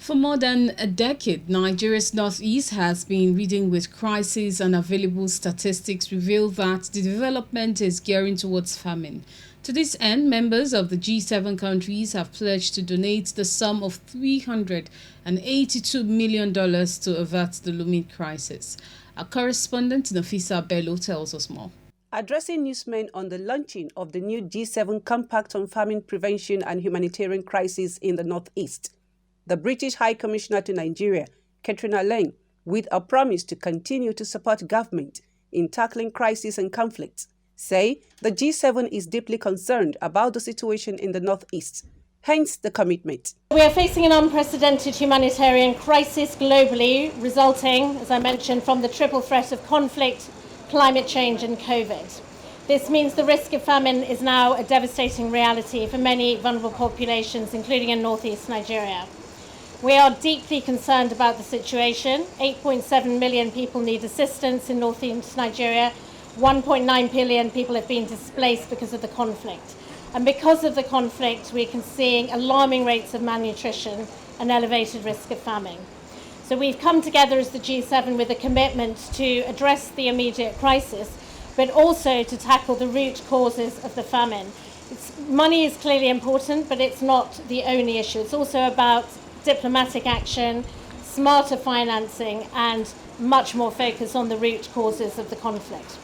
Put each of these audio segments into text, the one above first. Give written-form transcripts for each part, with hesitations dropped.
For more than a decade, Nigeria's northeast has been reading with crisis, and available statistics reveal that the development is gearing towards famine. To this end, members of the G7 countries have pledged to donate the sum of $382 million to avert the looming crisis. Our correspondent Nafisa Bello tells us more. Addressing newsmen on the launching of the new G7 Compact on Famine Prevention and Humanitarian Crisis in the Northeast, the British High Commissioner to Nigeria, Katrina Lang, with a promise to continue to support government in tackling crises and conflicts, say the G7 is deeply concerned about the situation in the Northeast, hence the commitment. We are facing an unprecedented humanitarian crisis globally, resulting, as I mentioned, from the triple threat of conflict, climate change and COVID. This means the risk of famine is now a devastating reality for many vulnerable populations, including in northeast Nigeria. We are deeply concerned about the situation. 8.7 million people need assistance in northeast Nigeria. 1.9 billion people have been displaced because of the conflict. And because of the conflict, we are seeing alarming rates of malnutrition and elevated risk of famine. So we've come together as the G7 with a commitment to address the immediate crisis, but also to tackle the root causes of the famine. Money is clearly important, but it's not the only issue. It's also about diplomatic action, smarter financing, and much more focus on the root causes of the conflict.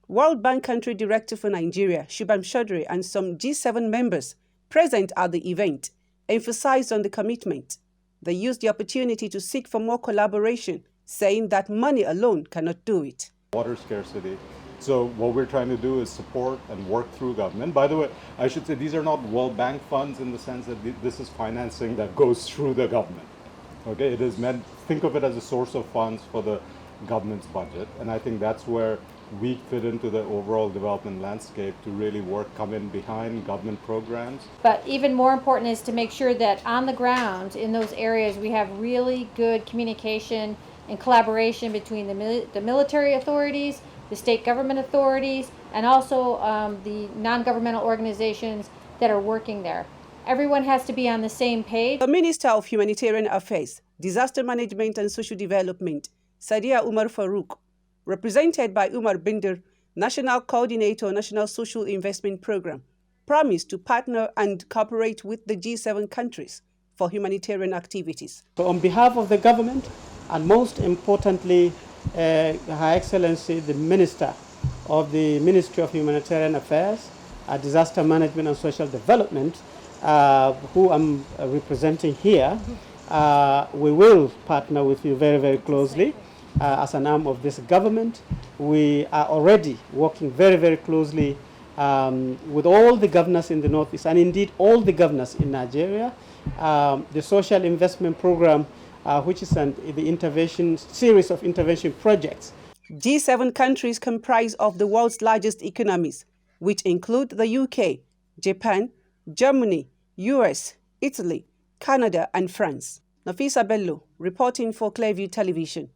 World Bank Country Director for Nigeria, Shubham Chaudhary, and some G7 members present at the event emphasized on the commitment. They used the opportunity to seek for more collaboration, saying that money alone cannot do it. Water scarcity. So what we're trying to do is support and work through government. By the way, I should say these are not World Bank funds in the sense that this is financing that goes through the government. Okay, it is meant, think of it as a source of funds for the government's budget. And I think that's where we fit into the overall development landscape to really come in behind government programs. But even more important is to make sure that on the ground in those areas we have really good communication and collaboration between the military authorities, the state government authorities, and also the non-governmental organizations that are working there. Everyone has to be on the same page. The Minister of Humanitarian Affairs, Disaster Management and Social Development, Sadiya Umar Farouk, represented by Umar Binder, National Coordinator, National Social Investment Program, promised to partner and cooperate with the G7 countries for humanitarian activities. So on behalf of the government, and most importantly, Her Excellency, the Minister of the Ministry of Humanitarian Affairs, Disaster Management and Social Development, who I'm representing here, we will partner with you very, very closely. As an arm of this government, we are already working very, very closely with all the governors in the Northeast, and indeed all the governors in Nigeria. The Social Investment Program, which is the series of intervention projects. G7 countries comprise of the world's largest economies, which include the UK, Japan, Germany, US, Italy, Canada, and France. Nafisa Bello, reporting for Clearview Television.